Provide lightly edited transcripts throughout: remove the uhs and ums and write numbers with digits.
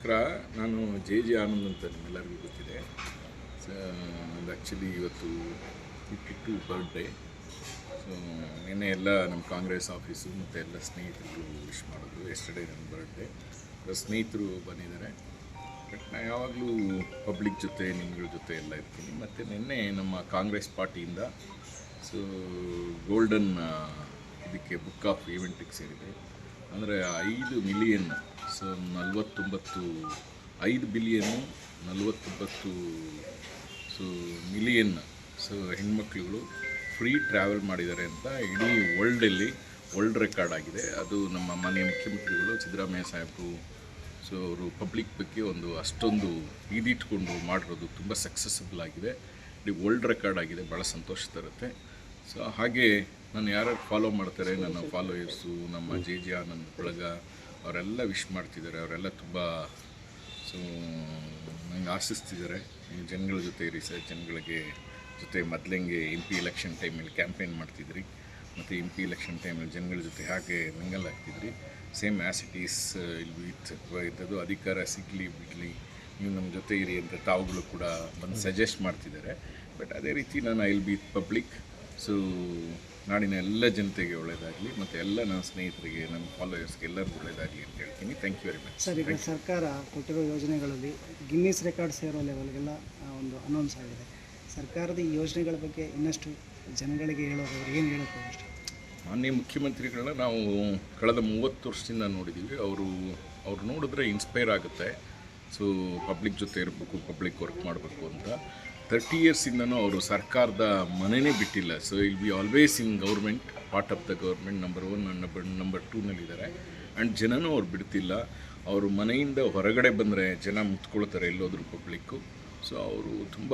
ನಾನು ಜೆ ಆನಂದ್ ಅಂತ ನಿಮ್ಮೆಲ್ಲರಿಗೂ ಗೊತ್ತಿದೆ. ಅದು ಆ್ಯಕ್ಚುಲಿ ಇವತ್ತು 52 ಬರ್ಡೇ. ಸೊ ನಿನ್ನೆ ಎಲ್ಲ ನಮ್ಮ ಕಾಂಗ್ರೆಸ್ ಆಫೀಸು ಮತ್ತು ಎಲ್ಲ ಸ್ನೇಹಿತರು ವಿಶ್ ಮಾಡೋದು. ಎಸ್ಟರ್ಡೇ ನನ್ನ ಬರ್ಡೇ. ಸ್ನೇಹಿತರು ಬಂದಿದ್ದಾರೆ. ಬಟ್ ನಾನು ಯಾವಾಗಲೂ ಪಬ್ಲಿಕ್ ಜೊತೆ ನಿಮ್ಗಳ ಜೊತೆ ಎಲ್ಲ ಇರ್ತೀನಿ. ಮತ್ತು ನಿನ್ನೆ ನಮ್ಮ ಕಾಂಗ್ರೆಸ್ ಪಾರ್ಟಿಯಿಂದ ಗೋಲ್ಡನ್ ಇದಕ್ಕೆ ಬುಕ್ ಆಫ್ ಈವೆಂಟಿಗೆ ಸೇರಿದೆ. ಅಂದರೆ 5 ಮಿಲಿಯನ್ 5 ಬಿಲಿಯನು 49 ಮಿಲಿಯನ್ ಹೆಣ್ಮಕ್ಳುಗಳು ಫ್ರೀ ಟ್ರಾವೆಲ್ ಮಾಡಿದ್ದಾರೆ ಅಂತ ಇಡೀ ವರ್ಲ್ಡ್ ರೆಕಾರ್ಡ್ ಆಗಿದೆ. ಅದು ನಮ್ಮ ಮಾನ್ಯ ಮುಖ್ಯಮಂತ್ರಿಗಳು ಸಿದ್ದರಾಮಯ್ಯ ಸಾಹೇಬರು ಅವರು ಪಬ್ಲಿಕ್ ಬಗ್ಗೆ ಅಷ್ಟೊಂದು ಇದಿಟ್ಕೊಂಡು ಮಾಡಿರೋದು ತುಂಬ ಸಕ್ಸಸ್ಫುಲ್ ಆಗಿದೆ. ಇಡೀ ವರ್ಲ್ಡ್ ರೆಕಾರ್ಡ್ ಆಗಿದೆ. ಭಾಳ ಸಂತೋಷ ತರುತ್ತೆ. ಹಾಗೆ ನಾನು ಯಾರು ಫಾಲೋ ಮಾಡ್ತಾರೆ, ನನ್ನ ಫಾಲೋಯರ್ಸು, ನಮ್ಮ ಜೆ ಆನಂದ್ ಬಳಗ ಅವರೆಲ್ಲ ವಿಶ್ ಮಾಡ್ತಿದ್ದಾರೆ. ಅವರೆಲ್ಲ ತುಂಬ ನಂಗೆ ಆಶಿಸ್ತಿದ್ದಾರೆ ಜನಗಳ ಜೊತೆ ಇರಿ ಸರ್, ಜನಗಳಿಗೆ ಜೊತೆ ಮೊದಲಿಗೆ MP ಎಲೆಕ್ಷನ್ ಟೈಮಲ್ಲಿ ಕ್ಯಾಂಪೇನ್ ಮಾಡ್ತಿದ್ರಿ ಮತ್ತು MP ಎಲೆಕ್ಷನ್ ಟೈಮಲ್ಲಿ ಜನಗಳ ಜೊತೆ ಹಾಗೆ ಮಿಂಗಲ್ ಆಗ್ತಿದ್ರಿ. ಸೇಮ್ ಆ್ಯಸ್ ಇಟ್ ಈಸ್ ಇದ್ದದ್ದು ಅಧಿಕಾರ ಸಿಗಲಿ ಬಿಡಲಿ ನೀವು ನಮ್ಮ ಜೊತೆ ಇರಿ ಅಂತ ತಾವುಗಳು ಕೂಡ ಬಂದು ಸಜೆಸ್ಟ್ ಮಾಡ್ತಿದ್ದಾರೆ. ಬಟ್ ಅದೇ ರೀತಿ ನಾನು ಐ ವಿಲ್ ಬಿ ಪಬ್ಲಿಕ್. ನಾಡಿನ ಎಲ್ಲ ಜನತೆಗೆ ಒಳ್ಳೆಯದಾಗಲಿ ಮತ್ತು ಎಲ್ಲ ನನ್ನ ಸ್ನೇಹಿತರಿಗೆ, ನನ್ನ ಫಾಲೋಯರ್ಸ್ಗೆ ಎಲ್ಲರಿಗೂ ಒಳ್ಳೆಯದಾಗಲಿ ಅಂತ ಹೇಳ್ತೀನಿ. Thank you very much. Sir, ಈಗ ಸರ್ಕಾರ ಕೊಟ್ಟಿರೋ ಯೋಜನೆಗಳಲ್ಲಿ ಗಿನ್ನಿಸ್ ರೆಕಾರ್ಡ್ ಸೇರೋ ಲೆವೆಲ್ಗೆಲ್ಲ ಅನೌನ್ಸ್ ಆಗಿದೆ. ಸರ್ಕಾರದ ಈ ಯೋಜನೆಗಳ ಬಗ್ಗೆ ಇನ್ನಷ್ಟು ಜನಗಳಿಗೆ ಹೇಳೋದು, ಅವ್ರು ಏನು ಹೇಳೋದು ಅಷ್ಟೇ. ಮಾನ್ಯ ಮುಖ್ಯಮಂತ್ರಿಗಳನ್ನ ನಾವು ಕಳೆದ 30 ವರ್ಷದಿಂದ ನೋಡಿದ್ದೀವಿ. ಅವ್ರು ನೋಡಿದ್ರೆ ಇನ್ಸ್ಪೈರ್ ಆಗುತ್ತೆ. ಪಬ್ಲಿಕ್ ಜೊತೆ ಇರಬೇಕು, ಪಬ್ಲಿಕ್ ವರ್ಕ್ ಮಾಡಬೇಕು ಅಂತ 30 ಇಯರ್ಸಿಂದನೂ ಅವರು ಸರ್ಕಾರದ ಮನೆಯೇ ಬಿಟ್ಟಿಲ್ಲ. Will be always in government, part of the government. Number 1 number 2ನಲ್ಲಿದ್ದಾರೆ. ಆ್ಯಂಡ್ ಜನನೂ ಅವ್ರು ಬಿಡ್ತಿಲ್ಲ. ಅವರು ಮನೆಯಿಂದ ಹೊರಗಡೆ ಬಂದರೆ ಜನ ಮುತ್ಕೊಳ್ತಾರೆ ಎಲ್ಲೋದ್ರು ಪಬ್ಲಿಕ್ಕು. ಅವರು ತುಂಬ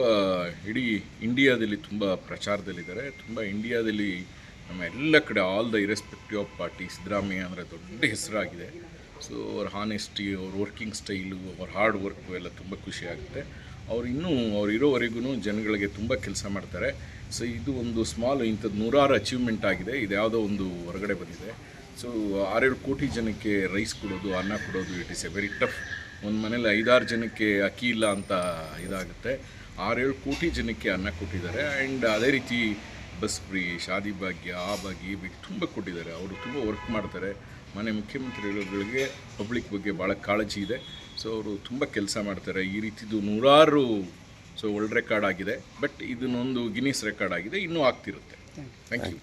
ಇಡೀ ಇಂಡಿಯಾದಲ್ಲಿ ತುಂಬ ಪ್ರಚಾರದಲ್ಲಿದ್ದಾರೆ. ತುಂಬ ಇಂಡಿಯಾದಲ್ಲಿ ನಮ್ಮ ಎಲ್ಲ ಕಡೆ all the irrespective of party Siddaramaiah ಅಂದರೆ ದೊಡ್ಡ ಹೆಸರಾಗಿದೆ. ಅವ್ರ ಹಾನೆಸ್ಟಿ, ಅವ್ರ ವರ್ಕಿಂಗ್ ಸ್ಟೈಲು, ಅವ್ರ ಹಾರ್ಡ್ ವರ್ಕು ಎಲ್ಲ ತುಂಬ ಖುಷಿಯಾಗುತ್ತೆ. ಅವ್ರು ಇರೋವರೆಗೂ ಜನಗಳಿಗೆ ತುಂಬ ಕೆಲಸ ಮಾಡ್ತಾರೆ. ಇದು ಒಂದು ಸ್ಮಾಲ್ ಇಂಥದ್ದು 100 ಅಚೀವ್ಮೆಂಟ್ ಆಗಿದೆ. ಇದು ಯಾವುದೋ ಒಂದು ಹೊರಗಡೆ ಬಂದಿದೆ. 6-7 ಕೋಟಿ ಜನಕ್ಕೆ ರೈಸ್ ಕೊಡೋದು, ಅನ್ನ ಕೊಡೋದು, it is A very tough. ಒಂದು ಮನೇಲಿ 5-6 ಜನಕ್ಕೆ ಅಕ್ಕಿ ಇಲ್ಲ ಅಂತ ಇದಾಗುತ್ತೆ. 6-7 ಕೋಟಿ ಜನಕ್ಕೆ ಅನ್ನ ಕೊಟ್ಟಿದ್ದಾರೆ. ಆ್ಯಂಡ್ ಅದೇ ರೀತಿ ಬಸ್ ಫ್ರೀ, ಶಾದಿ ಭಾಗ್ಯ, ಆ ಭಾಗ್ಯ, ಈ ಬಗ್ಗೆ ತುಂಬ ಕೊಟ್ಟಿದ್ದಾರೆ. ಅವರು ತುಂಬ ವರ್ಕ್ ಮಾಡ್ತಾರೆ. ಮನೆ ಮುಖ್ಯಮಂತ್ರಿಗಳಿಗೆ ಪಬ್ಲಿಕ್ ಬಗ್ಗೆ ಭಾಳ ಕಾಳಜಿ ಇದೆ. ಅವರು ತುಂಬ ಕೆಲಸ ಮಾಡ್ತಾರೆ. ಈ ರೀತಿದು 100 ವರ್ಲ್ಡ್ ರೆಕಾರ್ಡ್ ಆಗಿದೆ. ಬಟ್ ಇದನ್ನೊಂದು ಗಿನ್ನಿಸ್ ರೆಕಾರ್ಡ್ ಆಗಿದೆ, ಇನ್ನೂ ಆಗ್ತಿರುತ್ತೆ. Thank you.